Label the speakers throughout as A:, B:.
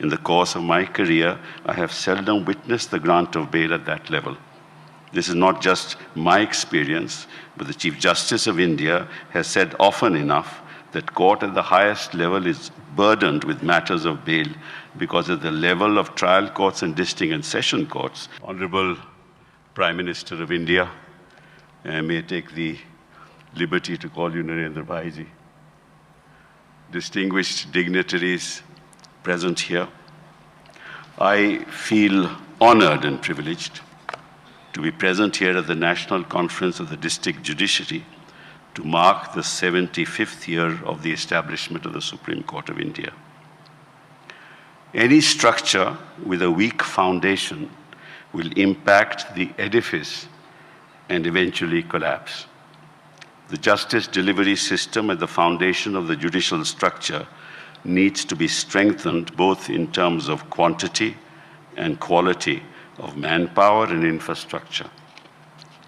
A: In the course of my career, I have seldom witnessed the grant of bail at that level. This is not just my experience, but the Chief Justice of India has said often enough that court at the highest level is burdened with matters of bail because at the level of trial courts and district and session courts. Honorable Prime Minister of India, I may take the liberty to call you Narendra Bhaiji. Distinguished dignitaries present here, I feel honored and privileged to be present here at the National Conference of the District Judiciary to mark the 75th year of the establishment of the Supreme Court of India. Any structure with a weak foundation will impact the edifice and eventually collapse. The justice delivery system at the foundation of the judicial structure needs to be strengthened both in terms of quantity and quality of manpower and infrastructure.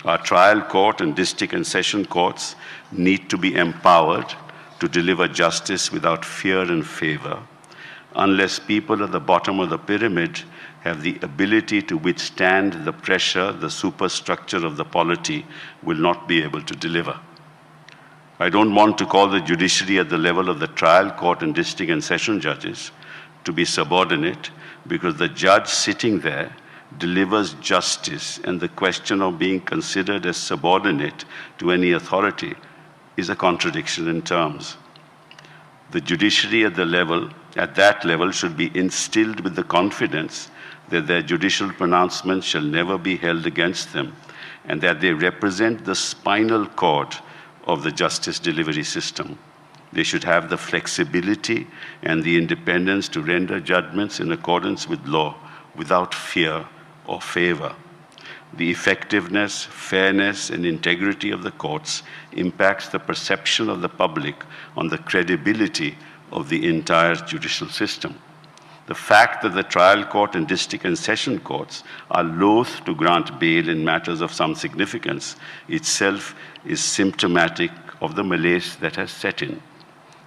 A: Our trial court and district and session courts need to be empowered to deliver justice without fear and favor, unless people at the bottom of the pyramid have the ability to withstand the pressure the superstructure of the polity will not be able to deliver. I don't want to call the judiciary at the level of the trial court and district and session judges to be subordinate, because the judge sitting there delivers justice, and the question of being considered as subordinate to any authority is a contradiction in terms. The judiciary at that level should be instilled with the confidence that their judicial pronouncements shall never be held against them, and that they represent the spinal cord of the justice delivery system. They should have the flexibility and the independence to render judgments in accordance with law without fear or favor. The effectiveness, fairness, and integrity of the courts impacts the perception of the public on the credibility of the entire judicial system. The fact that the trial court and district and session courts are loath to grant bail in matters of some significance itself is symptomatic of the malaise that has set in.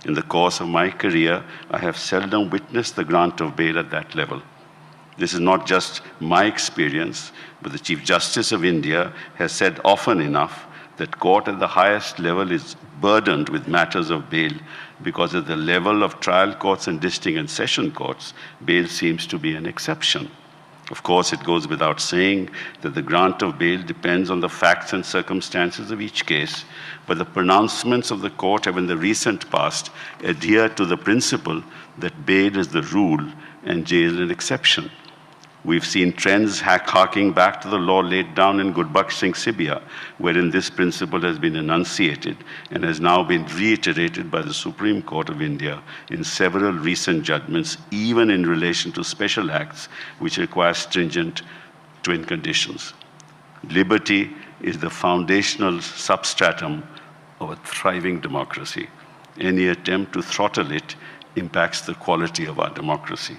A: In the course of my career, I have seldom witnessed the grant of bail at that level. This is not just my experience, but the Chief Justice of India has said often enough that court at the highest level is burdened with matters of bail because at the level of trial courts and district and session courts, bail seems to be an exception. Of course, it goes without saying that the grant of bail depends on the facts and circumstances of each case, but the pronouncements of the court have in the recent past adhered to the principle that bail is the rule and jail an exception. We've seen trends harking back to the law laid down in Gurbaksh Singh Sibia, wherein this principle has been enunciated and has now been reiterated by the Supreme Court of India in several recent judgments, even in relation to special acts which require stringent twin conditions. Liberty is the foundational substratum of a thriving democracy. Any attempt to throttle it impacts the quality of our democracy.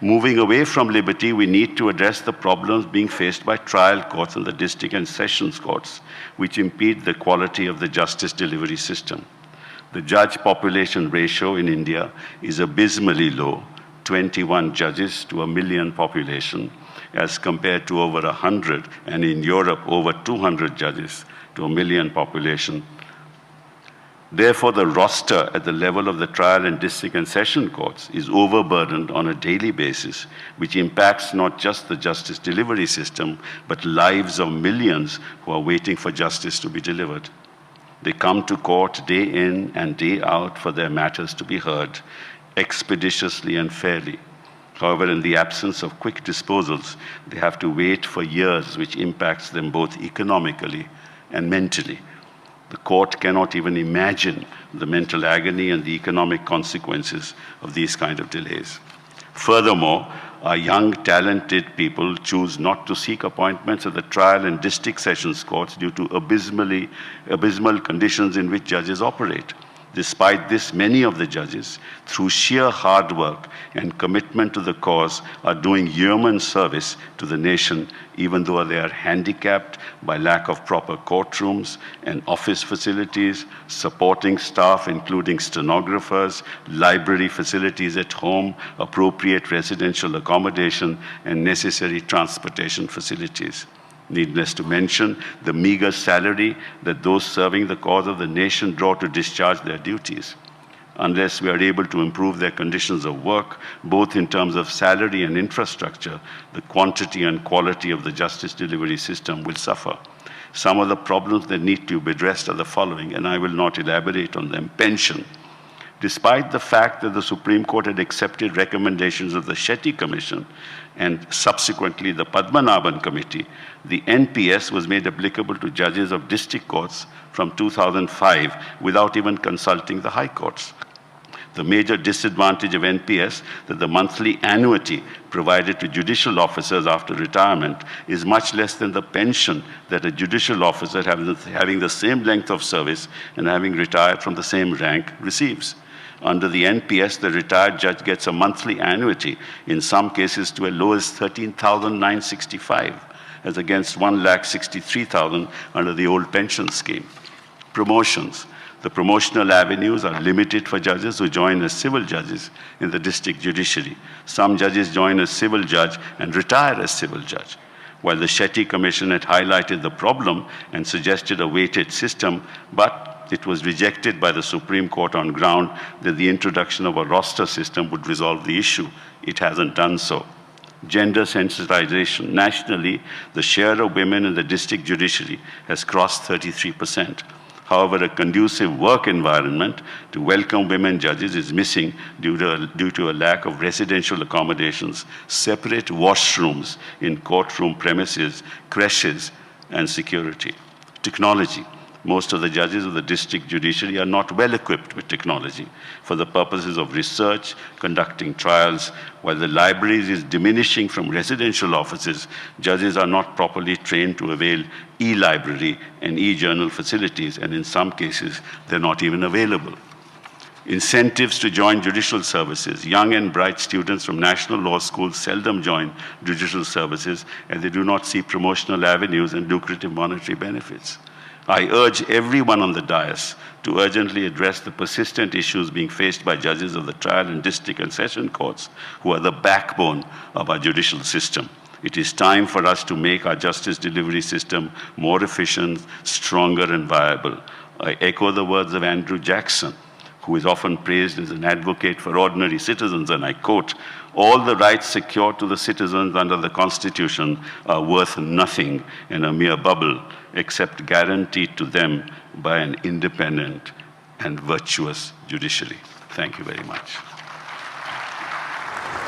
A: Moving away from liberty, we need to address the problems being faced by trial courts and the district and sessions courts, which impede the quality of the justice delivery system. The judge population ratio in India is abysmally low, 21 judges to a million population, as compared to over 100, and in Europe, over 200 judges to a million population. Therefore, the roster at the level of the trial and district and session courts is overburdened on a daily basis, which impacts not just the justice delivery system, but lives of millions who are waiting for justice to be delivered. They come to court day in and day out for their matters to be heard expeditiously and fairly. However, in the absence of quick disposals, they have to wait for years, which impacts them both economically and mentally. The court cannot even imagine the mental agony and the economic consequences of these kind of delays. Furthermore, our young, talented people choose not to seek appointments at the trial and district sessions courts due to abysmal conditions in which judges operate. Despite this, many of the judges, through sheer hard work and commitment to the cause, are doing yeoman service to the nation, even though they are handicapped by lack of proper courtrooms and office facilities, supporting staff, including stenographers, library facilities at home, appropriate residential accommodation, and necessary transportation facilities. Needless to mention the meager salary that those serving the cause of the nation draw to discharge their duties. Unless we are able to improve their conditions of work, both in terms of salary and infrastructure, the quantity and quality of the justice delivery system will suffer. Some of the problems that need to be addressed are the following, and I will not elaborate on them. Pension. Despite the fact that the Supreme Court had accepted recommendations of the Shetty Commission and subsequently the Padmanabhan Committee, the NPS was made applicable to judges of district courts from 2005 without even consulting the high courts. The major disadvantage of NPS that the monthly annuity provided to judicial officers after retirement is much less than the pension that a judicial officer having the same length of service and having retired from the same rank receives. Under the NPS, the retired judge gets a monthly annuity, in some cases to as low as 13,965, as against 1,63,000 under the old pension scheme. Promotions. The promotional avenues are limited for judges who join as civil judges in the district judiciary. Some judges join as civil judge and retire as civil judge. While the Shetty Commission had highlighted the problem and suggested a weighted system, but it was rejected by the Supreme Court on ground that the introduction of a roster system would resolve the issue. It hasn't done so. Gender sensitization. Nationally, the share of women in the district judiciary has crossed 33%. However, a conducive work environment to welcome women judges is missing due to a lack of residential accommodations, separate washrooms in courtroom premises, creches, and security. Technology. Most of the judges of the district judiciary are not well equipped with technology for the purposes of research, conducting trials. While the libraries is diminishing from residential offices, judges are not properly trained to avail e-library and e-journal facilities, and in some cases, they're not even available. Incentives to join judicial services. Young and bright students from national law schools seldom join judicial services, and they do not see promotional avenues and lucrative monetary benefits. I urge everyone on the dais to urgently address the persistent issues being faced by judges of the trial and district and session courts, who are the backbone of our judicial system. It is time for us to make our justice delivery system more efficient, stronger, and viable. I echo the words of Andrew Jackson, who is often praised as an advocate for ordinary citizens, and I quote, "All the rights secured to the citizens under the Constitution are worth nothing in a mere bubble, except guaranteed to them by an independent and virtuous judiciary." Thank you very much.